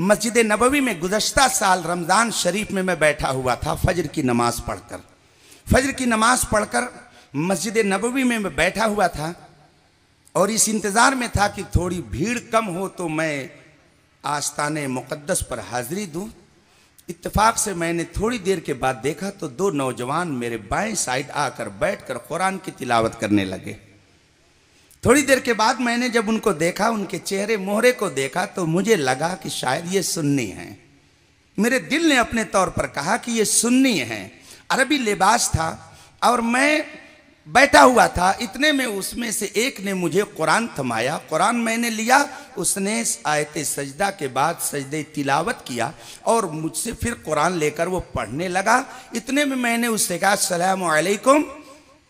मस्जिद नबवी में गुज़श्ता साल रमज़ान शरीफ में मैं बैठा हुआ था फजर की नमाज़ पढ़कर मस्जिद नबवी में मैं बैठा हुआ था और इस इंतज़ार में था कि थोड़ी भीड़ कम हो तो मैं आस्ताने मुक़द्दस पर हाज़िरी दूं। इत्तेफाक से मैंने थोड़ी देर के बाद देखा तो दो नौजवान मेरे बाएं साइड आकर बैठकर कुरान की तिलावत करने लगे। थोड़ी देर के बाद मैंने जब उनको देखा, उनके चेहरे मोहरे को देखा, तो मुझे लगा कि शायद ये सुन्नी हैं। मेरे दिल ने अपने तौर पर कहा कि ये सुन्नी हैं। अरबी लिबास था और मैं बैठा हुआ था। इतने में उसमें से एक ने मुझे कुरान थमाया। कुरान मैंने लिया, उसने आयत सजदा के बाद सजदे तिलावत किया और मुझसे फिर कुरान लेकर वो पढ़ने लगा। इतने में मैंने उससे कहा अस्सलामु अलैकुम।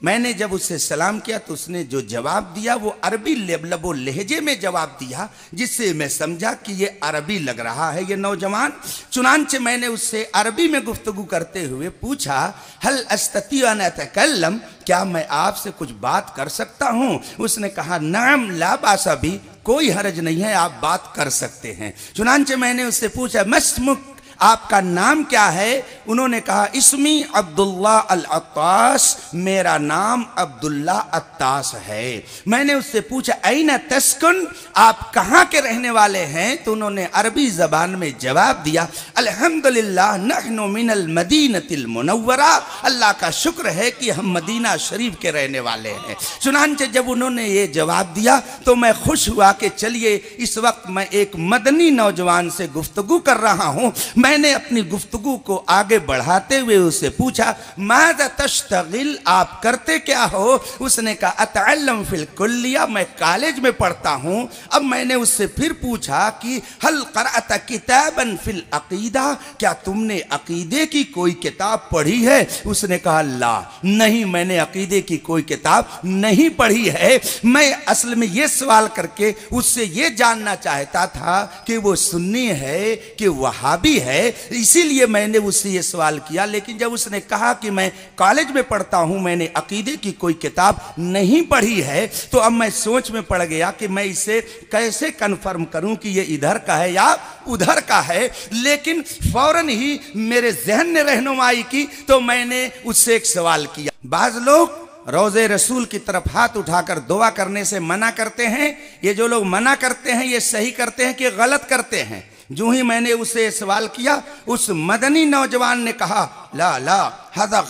मैंने जब उससे सलाम किया तो उसने जो जवाब दिया वो अरबी लबो लहजे में जवाब दिया, जिससे मैं समझा कि ये अरबी लग रहा है ये नौजवान। चुनांचे मैंने उससे अरबी में गुफ्तगू करते हुए पूछा, हल अस्तती अन अतकल्लम, क्या मैं आपसे कुछ बात कर सकता हूँ? उसने कहा नाम ला बासा भी, कोई हरज नहीं है, आप बात कर सकते हैं। चुनांचे मैंने उससे पूछा मस्मुक, आपका नाम क्या है? उन्होंने कहा इस्मी अब्दुल्ला अल अत्तास, मेरा नाम अब्दुल्ला अत्तास है। मैंने उससे पूछा ऐना तस्कुन, आप कहाँ के रहने वाले हैं? तो उन्होंने अरबी ज़बान में जवाब दिया अल्हम्दुलिल्लाह नहनु मिनल मदीनतिल मुनव्वरा, अल्लाह का शुक्र है कि हम मदीना शरीफ के रहने वाले हैं। चुनांचे जब उन्होंने ये जवाब दिया तो मैं खुश हुआ कि चलिए इस वक्त मैं एक मदनी नौजवान से गुफ्तगू कर रहा हूँ। मैंने अपनी गुफ्तगू को आगे बढ़ाते हुए उससे पूछा माज़ा तश्तगिल, आप करते क्या हो? उसने कहा अतअल्लम फिल कुल्लिया, मैं कॉलेज में पढ़ता हूँ। अब मैंने उससे फिर पूछा कि हल क़रअत किताबन फिल अक़ीदा, क्या तुमने अक़ीदे की कोई किताब पढ़ी है? उसने कहा ला, नहीं, मैंने अक़ीदे की कोई किताब नहीं पढ़ी है। मैं असल में ये सवाल करके उससे ये जानना चाहता था कि वो सुन्नी है कि वहाबी है, इसीलिए मैंने उससे ये सवाल किया। लेकिन जब उसने कहा कि मैं कॉलेज में पढ़ता हूं, मैंने अकीदे की कोई किताब नहीं पढ़ी है, तो अब मैं सोच में पड़ गया कि मैं इसे कैसे कन्फर्म करूं कि ये इधर का है या उधर का है। लेकिन फौरन ही मेरे जहन ने रहनुमाई की, तो मैंने उससे एक सवाल किया। बाज लोग रोज़े रसूल की तरफ हाथ उठाकर दुआ करने से मना करते हैं। ये जो लोग मना करते हैं ये सही करते हैं कि गलत करते हैं? जो ही मैंने उससे सवाल किया, उस मदनी नौजवान ने कहा ला ला हदा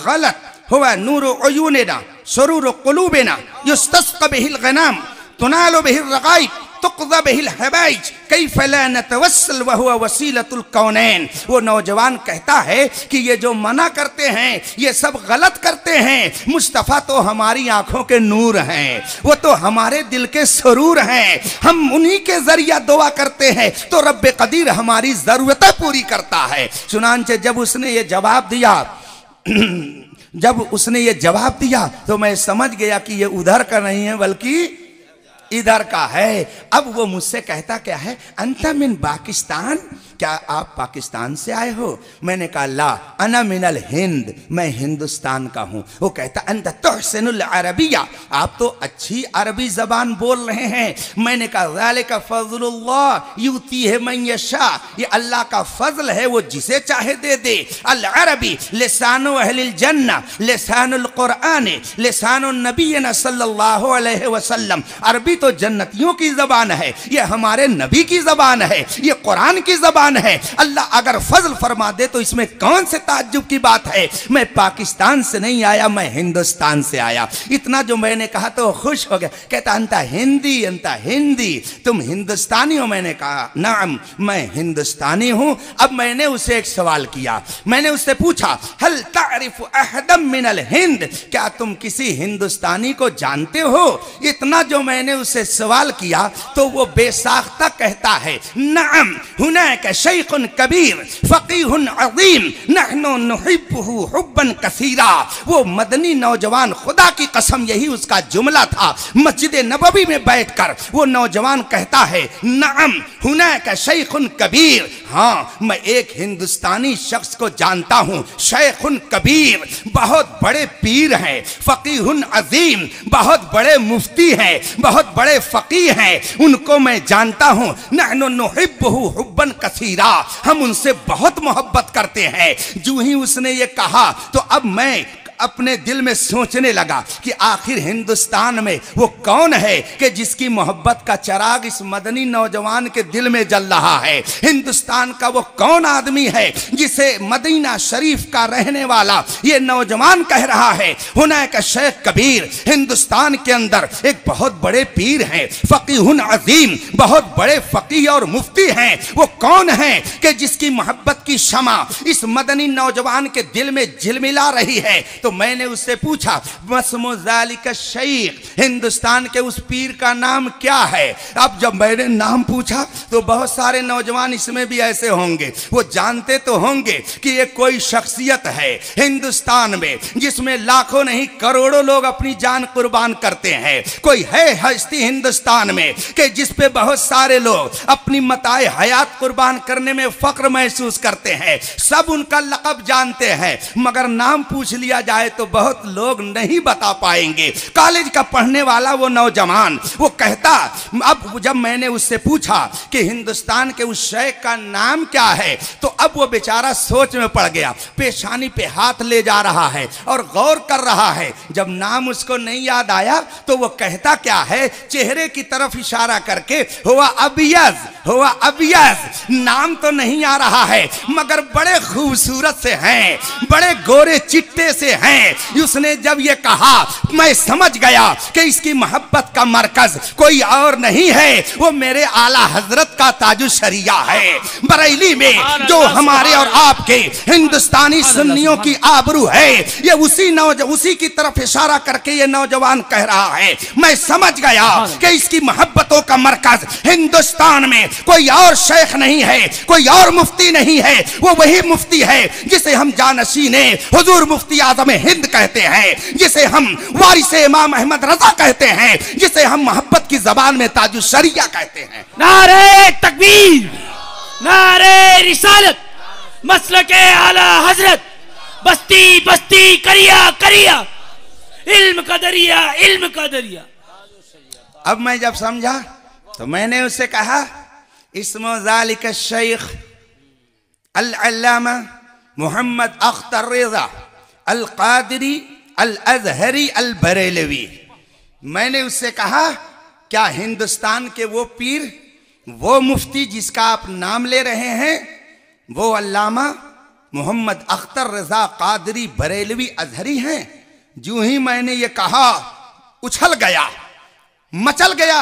गलत हुआ नूर उयूनिना सुरूर कुलूबिना युस्तस्क़ा बिहिल गनाम तुनालु बिहिल रग़ाइब तुक़ज़ा बिहिल हवाइज कैफ़ ला नतवस्सल व हुवा वसीलतुल कौनैन। वो नौजवान कहता है कि ये जो मना करते हैं ये सब गलत करते हैं। मुस्तफ़ा तो हमारी आंखों के नूर हैं, वो तो हमारे दिल के सुरूर हैं। हम उन्हीं के जरिया दुआ करते हैं तो रब्बे कदीर हमारी ज़रूरतें पूरी करता है। चुनांचे जब उसने ये जवाब दिया तो मैं समझ गया कि ये उधर का नहीं है बल्कि इधर का है। अब वो मुझसे कहता क्या है, अंता मिन पाकिस्तान, क्या आप पाकिस्तान से आए हो? मैंने कहा ला अना मिनल हिंद, मैं हिंदुस्तान का हूँ। वो कहता अंत तुहसिनुल अरबिया, आप तो अच्छी अरबी जबान बोल रहे हैं। मैंने कहा ज़ालिका फ़ज़्लुल्लाह युतीहि मन यशा, ये अल्लाह का फजल है, वो जिसे चाहे दे दे। अल अरबी लिसानु अहलिल जन्ना लिसानुल कुरआन लिसानुन नबीना सल्लल्लाहु अलैहि वसल्लम, अरबी तो जन्नतियों की जबान है, ये हमारे नबी की जबान है, ये कुरान की जबान है। अल्लाह अगर फजल फरमा दे तो इसमें कौन से ताज्जुब की बात है? मैं पाकिस्तान से नहीं आया, मैं हिंदुस्तान से आया। इतना जो मैंने कहा तो खुश हो गया। कहता अंता हिंदी, तुम हिंदुस्तानी हो? मैंने कहा नाम, मैं हिंदुस्तानी हूं। अब मैंने उसे एक सवाल किया। मैंने उससे पूछा हल तारिफु अहदम मिनल हिंद, क्या तुम किसी हिंदुस्तानी को जानते हो? इतना जो मैंने उससे सवाल किया तो वो बेसाख्ता कहता है नाम हुनाका शैखुन कबीर फकीहुन अज़ीम नहनु नुहिब्बुहु हुब्बन कसीरा। वो मदनी नौजवान, खुदा की कसम यही उसका जुमला था। मस्जिद नबवी में बैठकर वो नौजवान कहता है नाम हुनाका शैखुन कबीर, हाँ मैं एक हिंदुस्तानी शख्स को जानता हूँ, शैखुन कबीर, बहुत बड़े पीर हैं, फकीहुन अज़ीम, बहुत बड़े मुफ्ती हैं, बहुत बड़े फकीह हैं, उनको मैं जानता हूं। नहनु नुहिब्बुहु हुब्बन कसीरा, हम उनसे बहुत मोहब्बत करते हैं। जो ही उसने ये कहा तो अब मैं अपने दिल में सोचने लगा कि आखिर हिंदुस्तान में वो कौन है कि जिसकी मोहब्बत का चिराग इस मदनी नौजवान के दिल में जल रहा है। हिंदुस्तान का वो कौन आदमी है जिसे मदीना शरीफ का रहने वाला ये नौजवान कह रहा है हुनैक शेख कबीर। हिंदुस्तान के अंदर एक बहुत बड़े पीर हैं, फकीहुन अजीम, बहुत बड़े फकीह और मुफ्ती हैं। वो कौन है कि जिसकी मोहब्बत की शमा इस मदनी नौजवान के दिल में झिलमिला रही है। तो मैंने उससे पूछा मस्मु ज़ालिका शेख, हिंदुस्तान के उस पीर का नाम क्या है। अब जब मैंने नाम पूछा तो बहुत सारे नौजवान इसमें भी ऐसे होंगे, वो जानते तो होंगे कि ये कोई शख्सियत है हिंदुस्तान में जिसमें लाखों नहीं करोड़ों लोग अपनी जान कुर्बान करते हैं। कोई है हस्ती हिंदुस्तान में कि जिस पे बहुत सारे लोग अपनी मताए हयात कुर्बान करने में फख्र महसूस करते हैं। सब उनका लक़ब जानते हैं, मगर नाम पूछ लिया जाए तो बहुत लोग नहीं बता पाएंगे। कॉलेज का पढ़ने वाला वो नौजवान वो कहता, अब जब मैंने उससे पूछा कि हिंदुस्तान के उस शेख का नाम क्या है तो अब वो बेचारा सोच में पड़ गया, पेशानी पे हाथ ले जा रहा है और गौर कर रहा है। जब नाम उसको नहीं याद आया तो वो कहता क्या है, चेहरे की तरफ इशारा करके, हुआ अबियज, हुआ अबियज। नाम तो नहीं आ रहा है मगर बड़े खूबसूरत से हैं, बड़े गोरे चिट्टे से हैं। उसने जब ये कहा मैं समझ गया कि इसकी मोहब्बत का मरकज कोई और नहीं है, वो मेरे आला हजरत का ताजु शरिया है। बरेली में जो हमारे और आपके हिंदुस्तानी सुन्नियों की आबरू है, ये उसी की तरफ इशारा करके ये नौजवान कह रहा है। मैं समझ गया कि इसकी मोहब्बतों का मरकज हिंदुस्तान में कोई और शेख नहीं है, कोई और मुफ्ती नहीं है, वो वही मुफ्ती है जिसे हम जानशीने हुजूर मुफ्ती आजम हिंद कहते हैं, जिसे हम वारिसे इमाम अहमद रजा कहते हैं, जिसे हम मोहब्बत की जबान में ताजु शरिया कहते हैं। नारे तकबीर, नारे रिसालत, मसलके आला हजरत, बस्ती बस्ती करिया करिया, इल्म का दरिया, इल्म का दरिया। अब मैं जब समझा तो मैंने उससे कहा इस्मो ज़ालिका शेख अल-अल्लामा मोहम्मद अख्तर रज़ा अल कादरी अल अजहरी अल बरेलवी। मैंने उससे कहा क्या हिंदुस्तान के वो पीर, वो मुफ्ती जिसका आप नाम ले रहे हैं, वो अल्लामा मोहम्मद अख्तर रज़ा कादरी बरेलवी अजहरी हैं? जो ही मैंने ये कहा उछल गया, मचल गया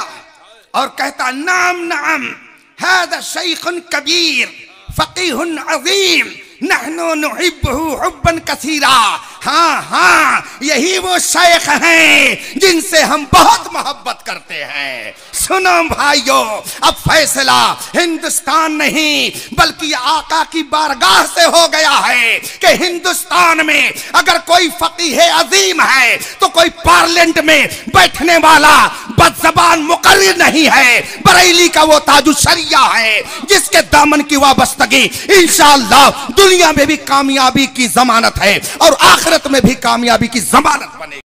और कहता नाम नाम हादा शैखुन कबीर फकीहुन अजीम नहनु नुहिब्बुहु हुब्बन कसीरा। हाँ हाँ, यही वो शेख हैं जिनसे हम बहुत मोहब्बत करते हैं। सुनो भाइयों, अब फैसला हिंदुस्तान नहीं बल्कि आका की बारगाह से हो गया है कि हिंदुस्तान में अगर कोई फकीह अजीम है तो कोई पार्लियामेंट में बैठने वाला बदज़बान मुकर्रिर नहीं है। बरेली का वो ताजु शरिया है जिसके दामन की वाबस्तगी इंशाअल्लाह दुनिया में भी कामयाबी की जमानत है और आखिरत में भी कामयाबी की जमानत बनेगी।